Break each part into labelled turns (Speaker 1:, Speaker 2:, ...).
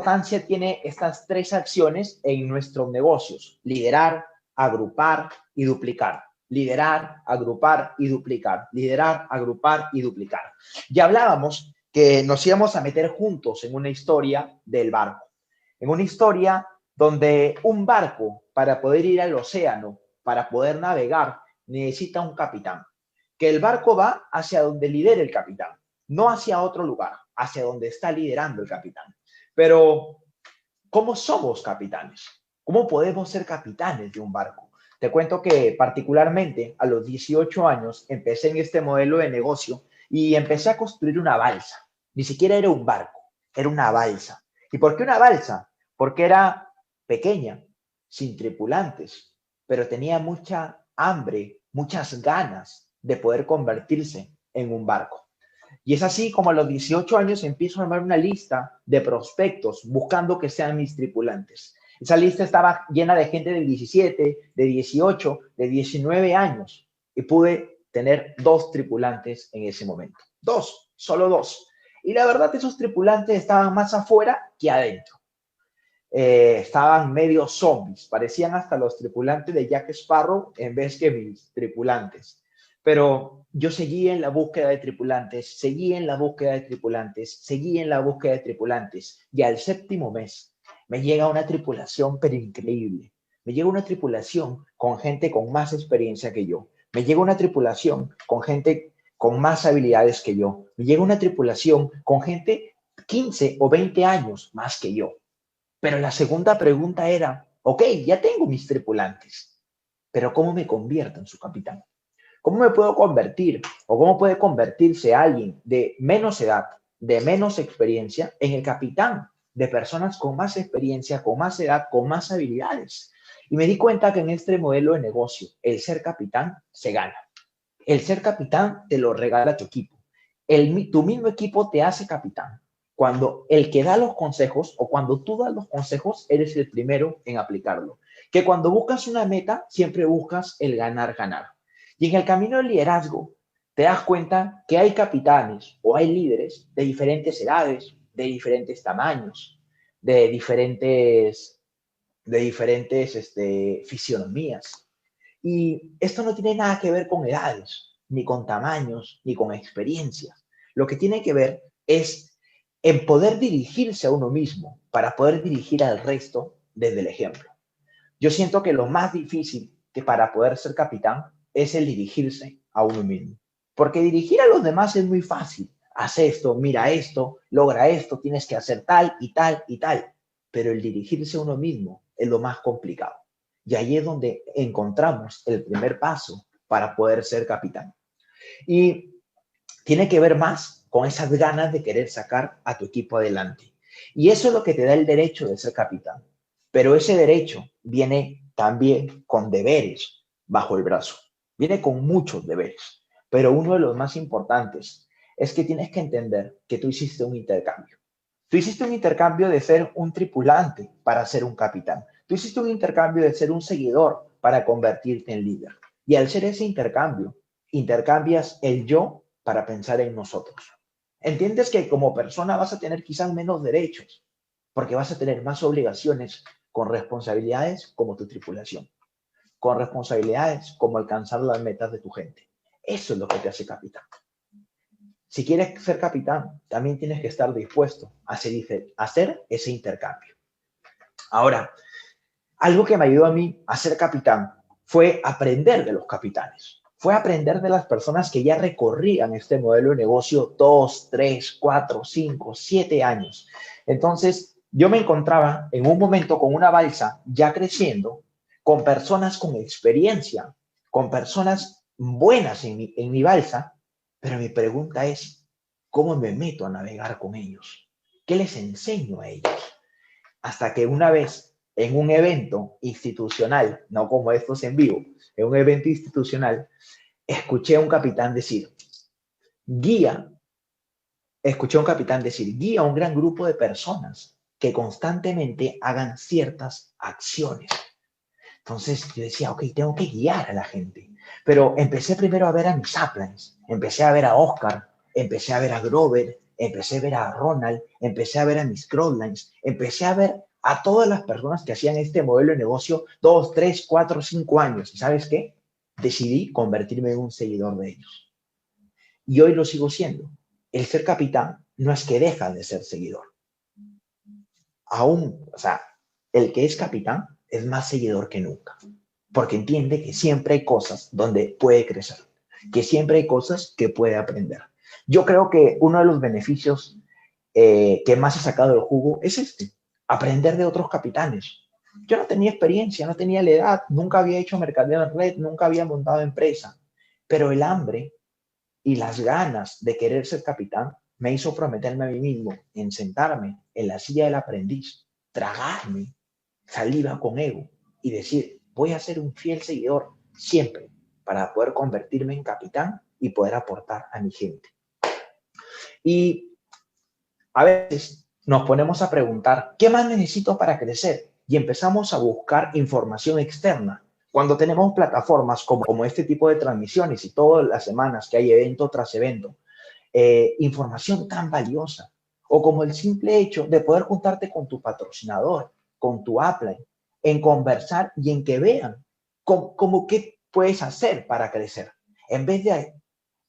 Speaker 1: importancia tiene estas tres acciones en nuestros negocios? Liderar, agrupar y duplicar. Liderar, agrupar y duplicar. Liderar, agrupar y duplicar. Ya hablábamos que nos íbamos a meter juntos en una historia del barco. En una historia donde un barco, para poder ir al océano, para poder navegar, necesita un capitán. Que el barco va hacia donde lidere el capitán, no hacia otro lugar, hacia donde está liderando el capitán. Pero, ¿cómo somos capitanes? ¿Cómo podemos ser capitanes de un barco? Te cuento que particularmente a los 18 años empecé en este modelo de negocio y empecé a construir una balsa. Ni siquiera era un barco, era una balsa. ¿Y por qué una balsa? Porque era pequeña, sin tripulantes, pero tenía mucha hambre, muchas ganas de poder convertirse en un barco. Y es así como a los 18 años empiezo a armar una lista de prospectos buscando que sean mis tripulantes. Esa lista estaba llena de gente de 17, de 18, de 19 años y pude tener 2 tripulantes en ese momento. 2, solo 2. Y la verdad, esos tripulantes estaban más afuera que adentro. Estaban medio zombies, parecían hasta los tripulantes de Jack Sparrow en vez que mis tripulantes. Pero yo seguí en la búsqueda de tripulantes, seguí en la búsqueda de tripulantes, seguí en la búsqueda de tripulantes. Y al 7º mes me llega una tripulación, pero increíble. Me llega una tripulación con gente con más experiencia que yo. Me llega una tripulación con gente con más habilidades que yo. Me llega una tripulación con gente 15 o 20 años más que yo. Pero la segunda pregunta era, ok, ya tengo mis tripulantes, pero ¿cómo me convierto en su capitán? ¿Cómo me puedo convertir o cómo puede convertirse alguien de menos edad, de menos experiencia, en el capitán de personas con más experiencia, con más edad, con más habilidades? Y me di cuenta que en este modelo de negocio, el ser capitán se gana. El ser capitán te lo regala tu equipo. Tu mismo equipo te hace capitán. Cuando el que da los consejos o cuando tú das los consejos, eres el primero en aplicarlo. Que cuando buscas una meta, siempre buscas el ganar, ganar. Y en el camino del liderazgo, te das cuenta que hay capitanes o hay líderes de diferentes edades, de diferentes tamaños, de diferentes fisionomías. Y esto no tiene nada que ver con edades, ni con tamaños, ni con experiencias. Lo que tiene que ver es en poder dirigirse a uno mismo para poder dirigir al resto desde el ejemplo. Yo siento que lo más difícil que para poder ser capitán es el dirigirse a uno mismo. Porque dirigir a los demás es muy fácil. Haz esto, mira esto, logra esto, tienes que hacer tal y tal y tal. Pero el dirigirse a uno mismo es lo más complicado. Y ahí es donde encontramos el primer paso para poder ser capitán. Y tiene que ver más con esas ganas de querer sacar a tu equipo adelante. Y eso es lo que te da el derecho de ser capitán. Pero ese derecho viene también con deberes bajo el brazo. Viene con muchos deberes. Pero uno de los más importantes es que tienes que entender que tú hiciste un intercambio. Tú hiciste un intercambio de ser un tripulante para ser un capitán. Tú hiciste un intercambio de ser un seguidor para convertirte en líder. Y al ser ese intercambio, intercambias el yo para pensar en nosotros. Entiendes que como persona vas a tener quizás menos derechos, porque vas a tener más obligaciones con responsabilidades como tu tripulación, con responsabilidades como alcanzar las metas de tu gente. Eso es lo que te hace capitán. Si quieres ser capitán, también tienes que estar dispuesto a hacer ese intercambio. Ahora, algo que me ayudó a mí a ser capitán fue aprender de los capitanes. Fue aprender de las personas que ya recorrían este modelo de negocio 2, 3, 4, 5, 7 años. Entonces, yo me encontraba en un momento con una balsa ya creciendo, con personas con experiencia, con personas buenas en mi balsa, pero mi pregunta es, ¿cómo me meto a navegar con ellos? ¿Qué les enseño a ellos? Hasta que una vez en un evento institucional, no como estos en vivo, en un evento institucional, escuché a un capitán decir, guía a un gran grupo de personas que constantemente hagan ciertas acciones. Entonces yo decía, ok, tengo que guiar a la gente. Pero empecé primero a ver a mis uplines, empecé a ver a Oscar, empecé a ver a Grover, empecé a ver a Ronald, empecé a ver a mis Crowdlines, empecé a ver a todas las personas que hacían este modelo de negocio 2, 3, 4, 5 años. ¿Y sabes qué? Decidí convertirme en un seguidor de ellos. Y hoy lo sigo siendo. El ser capitán no es que deja de ser seguidor. Aún, o sea, el que es capitán es más seguidor que nunca. Porque entiende que siempre hay cosas donde puede crecer, que siempre hay cosas que puede aprender. Yo creo que uno de los beneficios que más he sacado del jugo es este, aprender de otros capitanes. Yo no tenía experiencia, no tenía la edad, nunca había hecho mercadeo en red, nunca había montado empresa, pero el hambre y las ganas de querer ser capitán me hizo prometerme a mí mismo en sentarme en la silla del aprendiz, tragarme saliva con ego y decir, voy a ser un fiel seguidor siempre para poder convertirme en capitán y poder aportar a mi gente. Y a veces nos ponemos a preguntar, ¿qué más necesito para crecer? Y empezamos a buscar información externa. Cuando tenemos plataformas como este tipo de transmisiones y todas las semanas que hay evento tras evento, información tan valiosa, o como el simple hecho de poder juntarte con tu patrocinador, con tu upline, en conversar y en que vean cómo qué puedes hacer para crecer. En vez de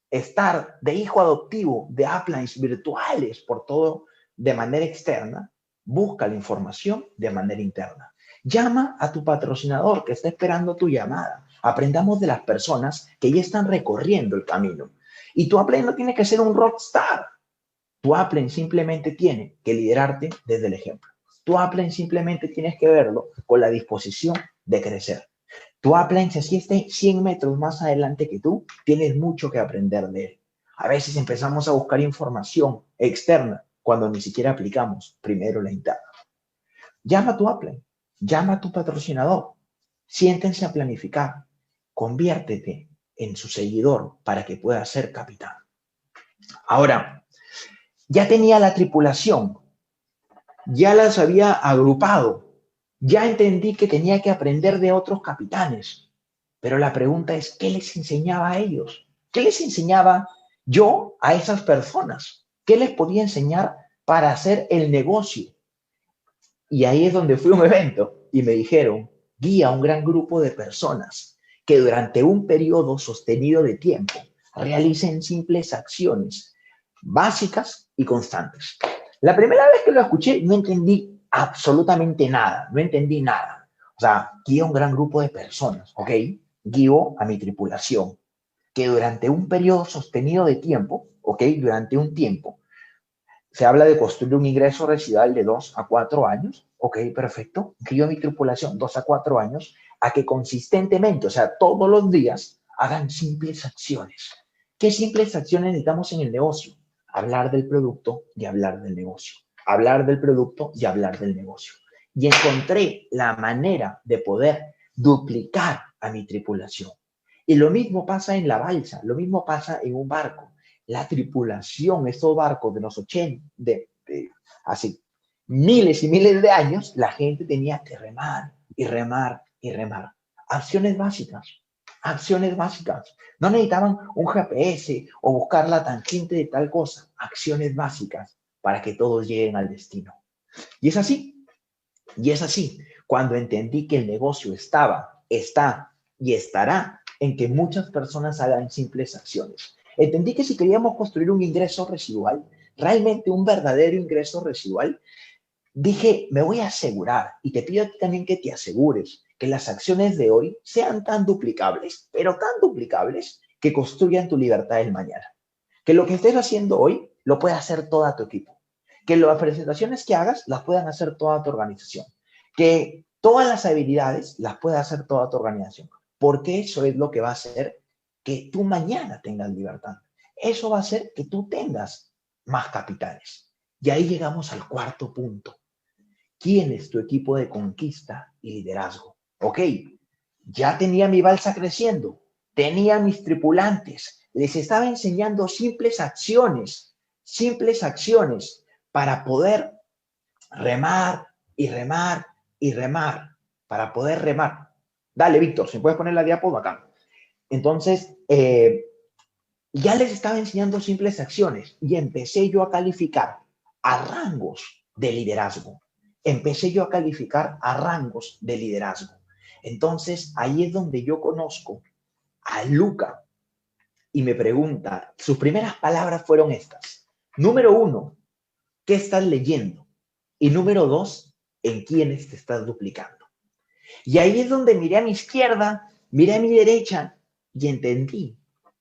Speaker 1: estar de hijo adoptivo de uplines virtuales por todo de manera externa, busca la información de manera interna. Llama a tu patrocinador que está esperando tu llamada. Aprendamos de las personas que ya están recorriendo el camino. Y tu upline no tiene que ser un rockstar. Tu upline simplemente tiene que liderarte desde el ejemplo. Tu upline simplemente tienes que verlo con la disposición de crecer. Tu upline, si esté 100 metros más adelante que tú, tienes mucho que aprender de él. A veces empezamos a buscar información externa cuando ni siquiera aplicamos primero la interna. Llama a tu upline, llama a tu patrocinador, siéntense a planificar, conviértete en su seguidor para que pueda ser capitán. Ahora, ya tenía la tripulación, ya las había agrupado, ya entendí que tenía que aprender de otros capitanes. Pero la pregunta es, ¿qué les enseñaba a ellos? ¿Qué les enseñaba yo a esas personas? ¿Qué les podía enseñar para hacer el negocio? Y ahí es donde fui a un evento y me dijeron, guía a un gran grupo de personas que durante un periodo sostenido de tiempo realicen simples acciones básicas y constantes. La primera vez que lo escuché no entendí absolutamente nada, no entendí nada. O sea, guía a un gran grupo de personas, ¿ok? Guío a mi tripulación que durante un periodo sostenido de tiempo, ¿ok? Durante un tiempo, se habla de construir un ingreso residual de 2 a 4 años. Ok, perfecto. Guío a mi tripulación 2 a 4 años a que consistentemente, o sea, todos los días, hagan simples acciones. ¿Qué simples acciones necesitamos en el negocio? Hablar del producto y hablar del negocio. Hablar del producto y hablar del negocio. Y encontré la manera de poder duplicar a mi tripulación. Y lo mismo pasa en la balsa, lo mismo pasa en un barco. La tripulación, estos barcos de los 80, así, miles y miles de años, la gente tenía que remar y remar y remar. Acciones básicas, acciones básicas. No necesitaban un GPS o buscar la tangente de tal cosa. Acciones básicas para que todos lleguen al destino. Y es así, y es así. Cuando entendí que el negocio está y estará en que muchas personas hagan simples acciones. Entendí que si queríamos construir un ingreso residual, realmente un verdadero ingreso residual, dije, me voy a asegurar, y te pido a ti también que te asegures que las acciones de hoy sean tan duplicables, pero tan duplicables, que construyan tu libertad del mañana. Que lo que estés haciendo hoy lo pueda hacer toda tu equipo. Que las presentaciones que hagas las puedan hacer toda tu organización. Que todas las habilidades las pueda hacer toda tu organización. Porque eso es lo que va a hacer que tú mañana tengas libertad. Eso va a hacer que tú tengas más capitales. Y ahí llegamos al cuarto punto. ¿Quién es tu equipo de conquista y liderazgo? Ok, ya tenía mi balsa creciendo, tenía mis tripulantes, les estaba enseñando simples acciones para poder remar y remar y remar, para poder remar. Dale, Víctor, si puedes poner la diapo acá. Entonces, Ya les estaba enseñando simples acciones y empecé yo a calificar a rangos de liderazgo. Empecé yo a calificar a rangos de liderazgo. Entonces, ahí es donde yo conozco a Luca y me pregunta, sus primeras palabras fueron estas. Número 1, ¿qué estás leyendo? Y número 2, ¿en quiénes te estás duplicando? Y ahí es donde miré a mi izquierda, miré a mi derecha y entendí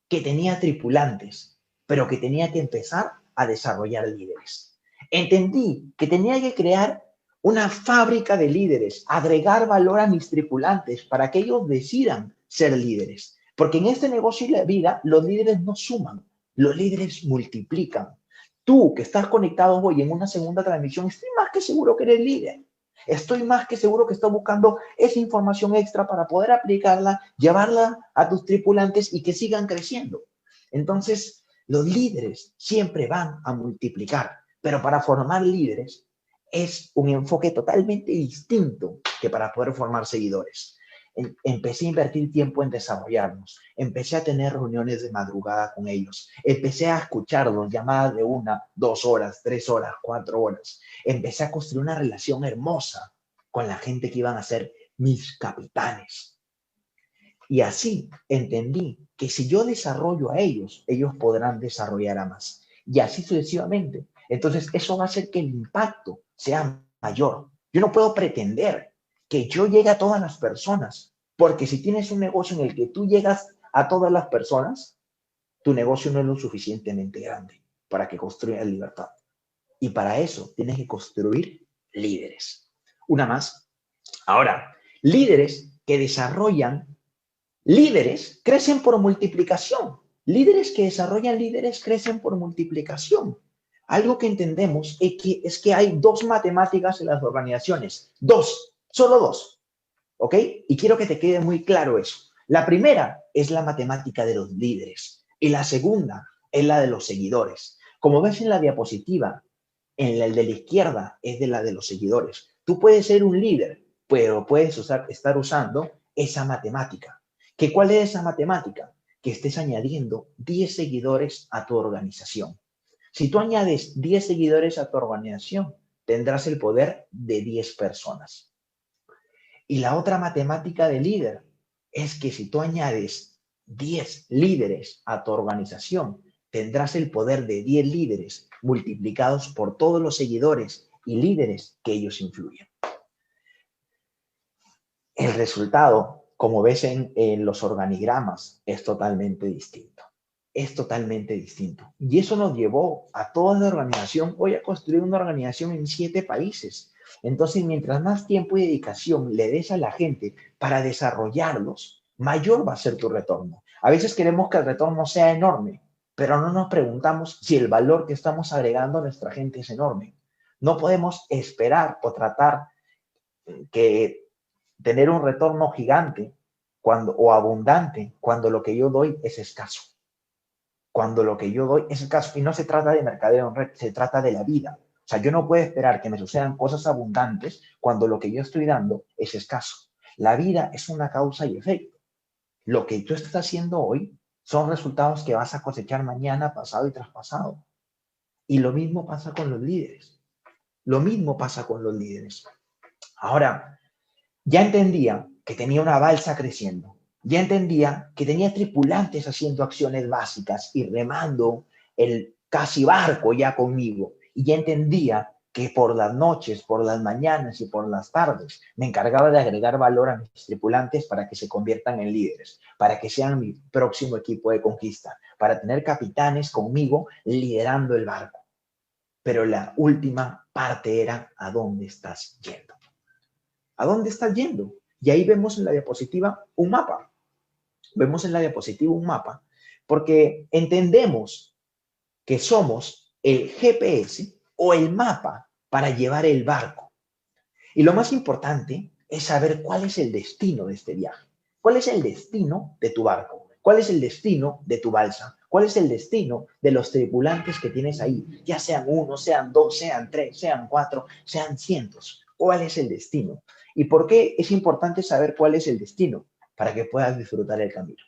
Speaker 1: que tenía tripulantes, pero que tenía que empezar a desarrollar líderes. Entendí que tenía que crear una fábrica de líderes, agregar valor a mis tripulantes para que ellos decidan ser líderes. Porque en este negocio y la vida, los líderes no suman, los líderes multiplican. Tú que estás conectado hoy en una segunda transmisión, estoy más que seguro que eres líder. Estoy más que seguro que estás buscando esa información extra para poder aplicarla, llevarla a tus tripulantes y que sigan creciendo. Entonces, los líderes siempre van a multiplicar, pero para formar líderes es un enfoque totalmente distinto que para poder formar seguidores. Empecé a invertir tiempo en desarrollarnos, empecé a tener reuniones de madrugada con ellos, empecé a escucharlos, llamadas de 1, 2 horas, 3 horas, 4 horas. Empecé a construir una relación hermosa con la gente que iban a ser mis capitanes. Y así entendí que si yo desarrollo a ellos, ellos podrán desarrollar a más. Y así sucesivamente. Entonces, eso va a hacer que el impacto sea mayor. Yo no puedo pretender que yo llegue a todas las personas, porque si tienes un negocio en el que tú llegas a todas las personas, tu negocio no es lo suficientemente grande para que construyas libertad. Y para eso tienes que construir líderes. Una más. Ahora, líderes que desarrollan líderes crecen por multiplicación. Líderes que desarrollan líderes crecen por multiplicación. Algo que entendemos es que hay 2 matemáticas en las organizaciones. 2, solo 2. ¿Ok? Y quiero que te quede muy claro eso. La primera es la matemática de los líderes y la segunda es la de los seguidores. Como ves en la diapositiva, en el de la izquierda es de la de los seguidores. Tú puedes ser un líder, pero puedes estar usando esa matemática. ¿Cuál es esa matemática? Que estés añadiendo 10 seguidores a tu organización. Si tú añades 10 seguidores a tu organización, tendrás el poder de 10 personas. Y la otra matemática de líder es que si tú añades 10 líderes a tu organización, tendrás el poder de 10 líderes multiplicados por todos los seguidores y líderes que ellos influyen. El resultado, como ves en los organigramas, es totalmente distinto. Es totalmente distinto. Y eso nos llevó a toda la organización hoy a construir una organización en 7 países. Entonces, mientras más tiempo y dedicación le des a la gente para desarrollarlos, mayor va a ser tu retorno. A veces queremos que el retorno sea enorme, pero no nos preguntamos si el valor que estamos agregando a nuestra gente es enorme. No podemos esperar o tratar que tener un retorno gigante o abundante cuando lo que yo doy es escaso. Cuando lo que yo doy es escaso. Y no se trata de mercadeo en red, se trata de la vida. O sea, yo no puedo esperar que me sucedan cosas abundantes cuando lo que yo estoy dando es escaso. La vida es una causa y efecto. Lo que tú estás haciendo hoy son resultados que vas a cosechar mañana, pasado y traspasado. Y lo mismo pasa con los líderes. Lo mismo pasa con los líderes. Ahora, ya entendía que tenía una balsa creciendo. Ya entendía que tenía tripulantes haciendo acciones básicas y remando el casi barco ya conmigo. Y ya entendía que por las noches, por las mañanas y por las tardes me encargaba de agregar valor a mis tripulantes para que se conviertan en líderes, para que sean mi próximo equipo de conquista, para tener capitanes conmigo liderando el barco. Pero la última parte era ¿a dónde estás yendo? ¿A dónde estás yendo? Y ahí vemos en la diapositiva un mapa. Vemos en la diapositiva un mapa porque entendemos que somos el GPS o el mapa para llevar el barco. Y lo más importante es saber cuál es el destino de este viaje. ¿Cuál es el destino de tu barco? ¿Cuál es el destino de tu balsa? ¿Cuál es el destino de los tripulantes que tienes ahí? Ya sean 1, sean 2, sean 3, sean 4, sean cientos. ¿Cuál es el destino? ¿Y por qué es importante saber cuál es el destino? Para que puedas disfrutar el camino.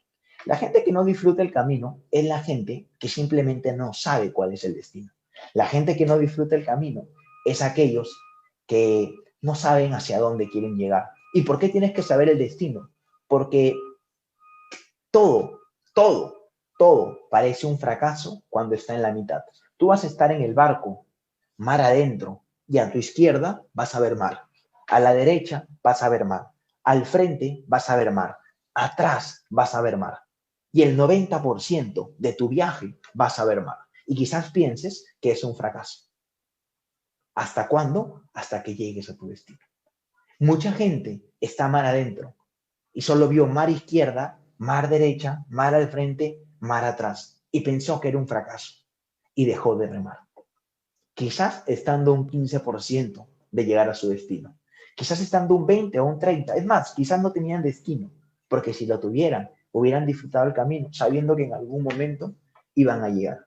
Speaker 1: La gente que no disfruta el camino es la gente que simplemente no sabe cuál es el destino. La gente que no disfruta el camino es aquellos que no saben hacia dónde quieren llegar. ¿Y por qué tienes que saber el destino? Porque todo, todo parece un fracaso cuando está en la mitad. Tú vas a estar en el barco, mar adentro, y a tu izquierda vas a ver mar. A la derecha vas a ver mar. Al frente vas a ver mar. Atrás vas a ver mar. Y el 90% de tu viaje vas a ver mar. Y quizás pienses que es un fracaso. ¿Hasta cuándo? Hasta que llegues a tu destino. Mucha gente está mar adentro y solo vio mar izquierda, mar derecha, mar al frente, mar atrás y pensó que era un fracaso y dejó de remar. Quizás estando un 15% de llegar a su destino. Quizás estando un 20 o un 30. Es más, quizás no tenían destino, porque si lo tuvieran, hubieran disfrutado el camino, sabiendo que en algún momento iban a llegar.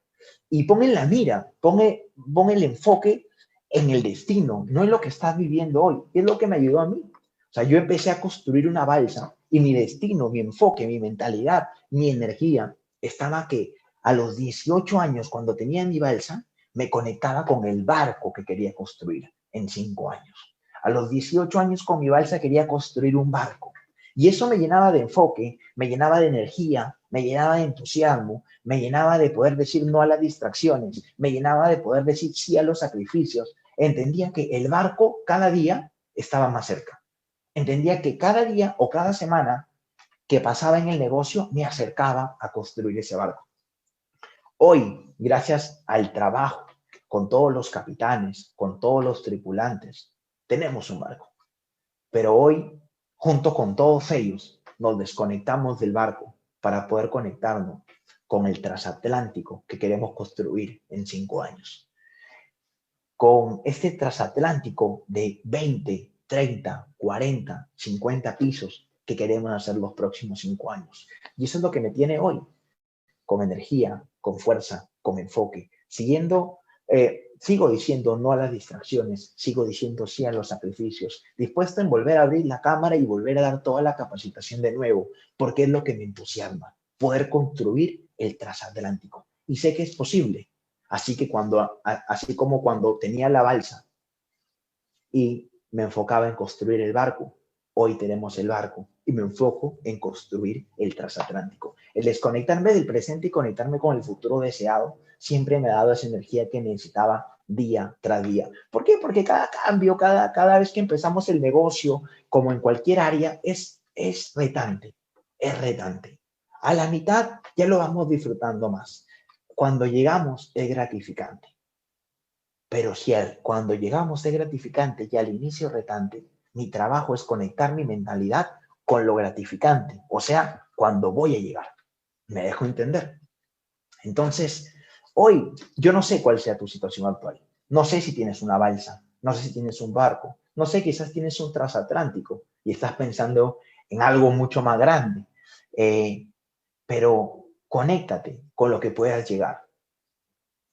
Speaker 1: Y pon en la mira, pon el enfoque en el destino, no en lo que estás viviendo hoy. Es lo que me ayudó a mí. O sea, yo empecé a construir una balsa y mi destino, mi enfoque, mi mentalidad, mi energía estaba que a los 18 años, cuando tenía mi balsa, me conectaba con el barco que quería construir en 5 años. A los 18 años con mi balsa quería construir un barco. Y eso me llenaba de enfoque, me llenaba de energía, me llenaba de entusiasmo, me llenaba de poder decir no a las distracciones, me llenaba de poder decir sí a los sacrificios. Entendía que el barco cada día estaba más cerca. Entendía que cada día o cada semana que pasaba en el negocio me acercaba a construir ese barco. Hoy, gracias al trabajo con todos los capitanes, con todos los tripulantes, tenemos un barco. Pero hoy, junto con todos ellos, nos desconectamos del barco para poder conectarnos con el transatlántico que queremos construir en 5 años. Con este transatlántico de 20, 30, 40, 50 pisos que queremos hacer los próximos 5 años. Y eso es lo que me tiene hoy, con energía, con fuerza, con enfoque, sigo diciendo no a las distracciones, sigo diciendo sí a los sacrificios, dispuesto en volver a abrir la cámara y volver a dar toda la capacitación de nuevo, porque es lo que me entusiasma, poder construir el transatlántico. Y sé que es posible, así como cuando tenía la balsa y me enfocaba en construir el barco, hoy tenemos el barco y me enfoco en construir el transatlántico. El desconectarme del presente y conectarme con el futuro deseado siempre me ha dado esa energía que necesitaba día tras día. ¿Por qué? Porque cada cambio, cada vez que empezamos el negocio, como en cualquier área, es retante, es retante. A la mitad ya lo vamos disfrutando más. Cuando llegamos es gratificante. Pero si cuando llegamos es gratificante y al inicio retante, mi trabajo es conectar mi mentalidad con lo gratificante, o sea, cuando voy a llegar. ¿Me dejo entender? Entonces, hoy yo no sé cuál sea tu situación actual. No sé si tienes una balsa, no sé si tienes un barco, no sé, quizás tienes un transatlántico y estás pensando en algo mucho más grande. Pero conéctate con lo que puedas llegar.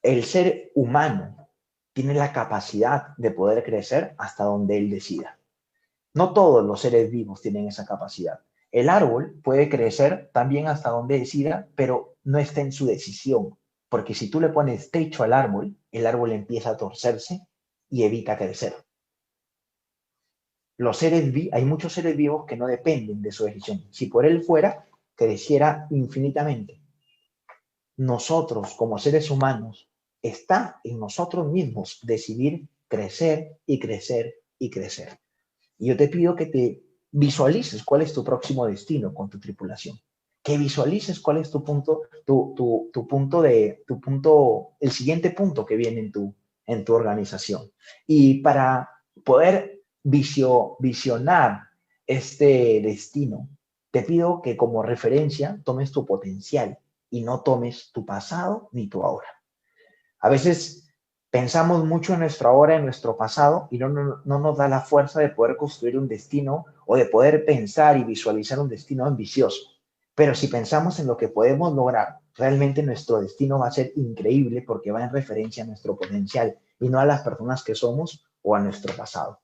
Speaker 1: El ser humano tiene la capacidad de poder crecer hasta donde él decida. No todos los seres vivos tienen esa capacidad. El árbol puede crecer también hasta donde decida, pero no está en su decisión, porque si tú le pones techo al árbol, el árbol empieza a torcerse y evita crecer. Hay muchos seres vivos que no dependen de su decisión. Si por él fuera, creciera infinitamente. Nosotros, como seres humanos, está en nosotros mismos decidir crecer y crecer y crecer. Y yo te pido que te visualices cuál es tu próximo destino con tu tripulación. Que visualices cuál es el siguiente punto que viene en tu organización. Y para poder visionar este destino, te pido que como referencia tomes tu potencial y no tomes tu pasado ni tu ahora. A veces pensamos mucho en nuestro ahora, en nuestro pasado, y no nos da la fuerza de poder construir un destino o de poder pensar y visualizar un destino ambicioso. Pero si pensamos en lo que podemos lograr, realmente nuestro destino va a ser increíble porque va en referencia a nuestro potencial y no a las personas que somos o a nuestro pasado.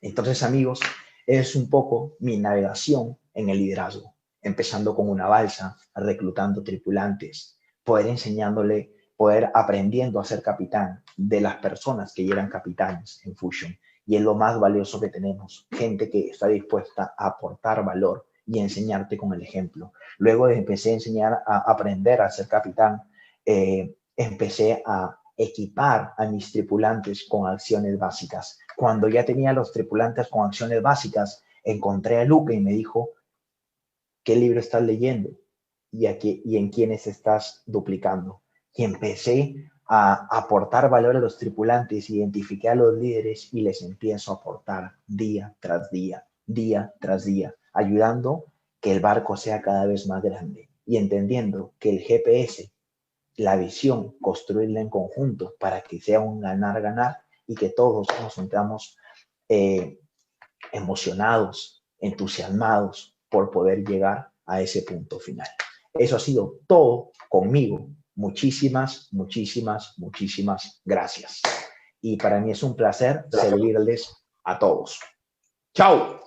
Speaker 1: Entonces, amigos, es un poco mi navegación en el liderazgo. empezando con una balsa, reclutando tripulantes, poder aprendiendo a ser capitán de las personas que ya eran capitanes en Fusion. Y es lo más valioso que tenemos, gente que está dispuesta a aportar valor y enseñarte con el ejemplo. Luego empecé a enseñar a aprender a ser capitán, empecé a equipar a mis tripulantes con acciones básicas. Cuando ya tenía los tripulantes con acciones básicas, encontré a Luca y me dijo, ¿qué libro estás leyendo? Y en quiénes estás duplicando. Y empecé a aportar valor a los tripulantes, identifiqué a los líderes y les empiezo a aportar día tras día, ayudando que el barco sea cada vez más grande y entendiendo que el GPS, la visión, construirla en conjunto para que sea un ganar-ganar y que todos nos sintamos emocionados, entusiasmados por poder llegar a ese punto final. Eso ha sido todo conmigo. Muchísimas, muchísimas, muchísimas gracias. Y para mí es un placer servirles a todos. ¡Chao!